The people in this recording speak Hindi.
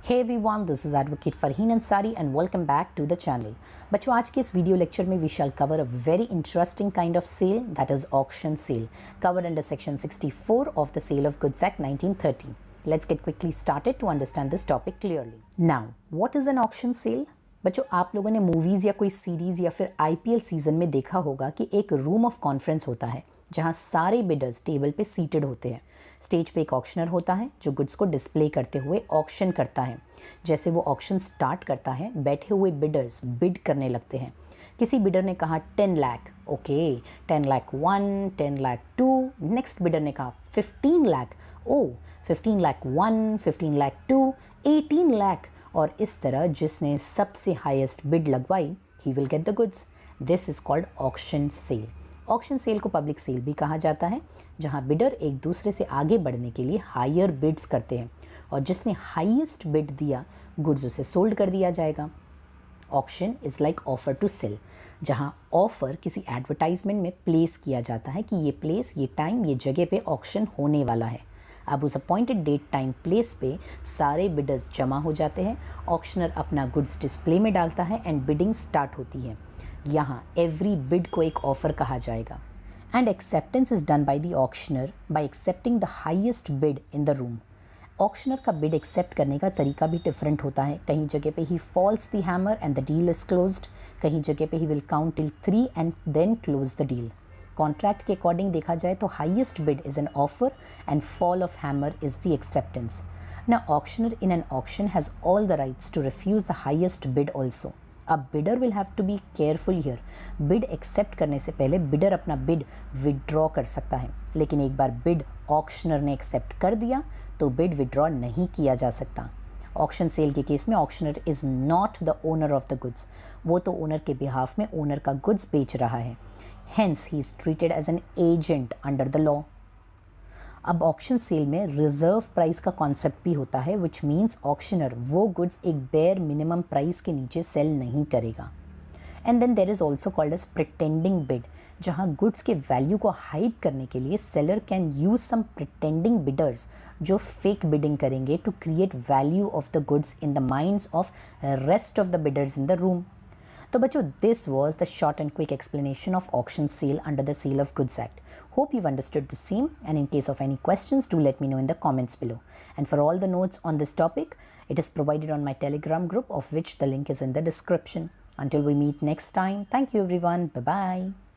Hey everyone, this is Advocate Farheen Ansari and welcome back to the channel. बच्चों आज के इस वीडियो लेक्चर में we shall cover a very interesting kind of sale, that is auction sale, covered under section 64 of the Sale of Goods Act 1930. Let's get quickly started to understand this topic clearly. Now, what is an auction sale? बच्चों आप लोगों ने मूवीज़ या कोई सीरीज़ या फिर IPL सीज़न में देखा होगा कि एक रूम ऑफ कॉन्फ्रेंस होता है जहाँ सारे बिडर्स टेबल पे सीटेड होते हैं। स्टेज पे एक ऑक्शनर होता है जो गुड्स को डिस्प्ले करते हुए ऑक्शन करता है। जैसे वो ऑक्शन स्टार्ट करता है बैठे हुए बिडर्स बिड करने लगते हैं। किसी बिडर ने कहा 10 lakh, okay 10 lakh 1, 10 lakh 2, next bidder ने कहा 15 लाख, ओ 15 लाख 1, 15 लाख 2, 18 लाख, और इस तरह जिसने सबसे हाईएस्ट बिड लगवाई he will get the goods. This is called auction sale. Auction sale को पब्लिक सेल भी कहा जाता है, जहां बिडर एक दूसरे से आगे बढ़ने के लिए हायर बिड्स करते हैं और जिसने हाईएस्ट बिड दिया गुड्स उसे सोल्ड कर दिया जाएगा। Auction is like offer to sale, जहां ऑफर किसी एडवर्टाइजमेंट में प्लेस किया जाता है कि ये प्लेस, ये टाइम, ये जगह पे ऑक्शन होने वाला है। अब उस अपॉइंटेड डेट टाइम प्लेस पे सारे बिडर्स जमा हो जाते हैं, ऑक्शनर अपना गुड्स डिस्प्ले में डालता है एंड बिडिंग स्टार्ट होती है। यहाँ एवरी बिड को एक ऑफर कहा जाएगा and acceptance is done by the auctioneer bye accepting the highest bid in the room. Auctioneer का बिड एक्सेप्ट करने का तरीका भी डिफरेंट होता है। कहीं जगह पे ही falls the hammer and the deal is closed, कहीं जगह पे ही will count till 3 and then close the deal. Contract के अकॉर्डिंग देखा जाए तो highest bid is an offer and fall of hammer is the acceptance. Now auctioneer in an auction has all the rights to refuse the highest bid also. A bidder will have to be careful here. Bid accept करने से पहले bidder अपना bid withdraw कर सकता है, लेकिन एक बार bid auctioneer ने accept कर दिया तो bid withdraw नहीं किया जा सकता। ऑक्शन सेल के केस में auctioneer is not the owner of the goods, वो तो ओनर के बिहाफ में ओनर का गुड्स बेच रहा है। Hence he is treated as an agent under the law. अब ऑक्शन सेल में रिजर्व प्राइस का कॉन्सेप्ट भी होता है, विच मीन्स ऑक्शनर वो गुड्स एक बेयर मिनिमम प्राइस के नीचे सेल नहीं करेगा। And then there is also called as pretending bid, जहाँ गुड्स के वैल्यू को हाइप करने के लिए seller can use some pretending bidders जो फेक बिडिंग करेंगे to create value of the goods in the minds of rest of the bidders in the room. तो बच्चों, this was the short and quick explanation of auction sale under the Sale of Goods Act. Hope you've understood the same, and in case of any questions, do let me know in the comments below. And for all the notes on this topic, it is provided on my Telegram group, of which the link is in the description. Until we meet next time, thank you everyone. Bye-bye.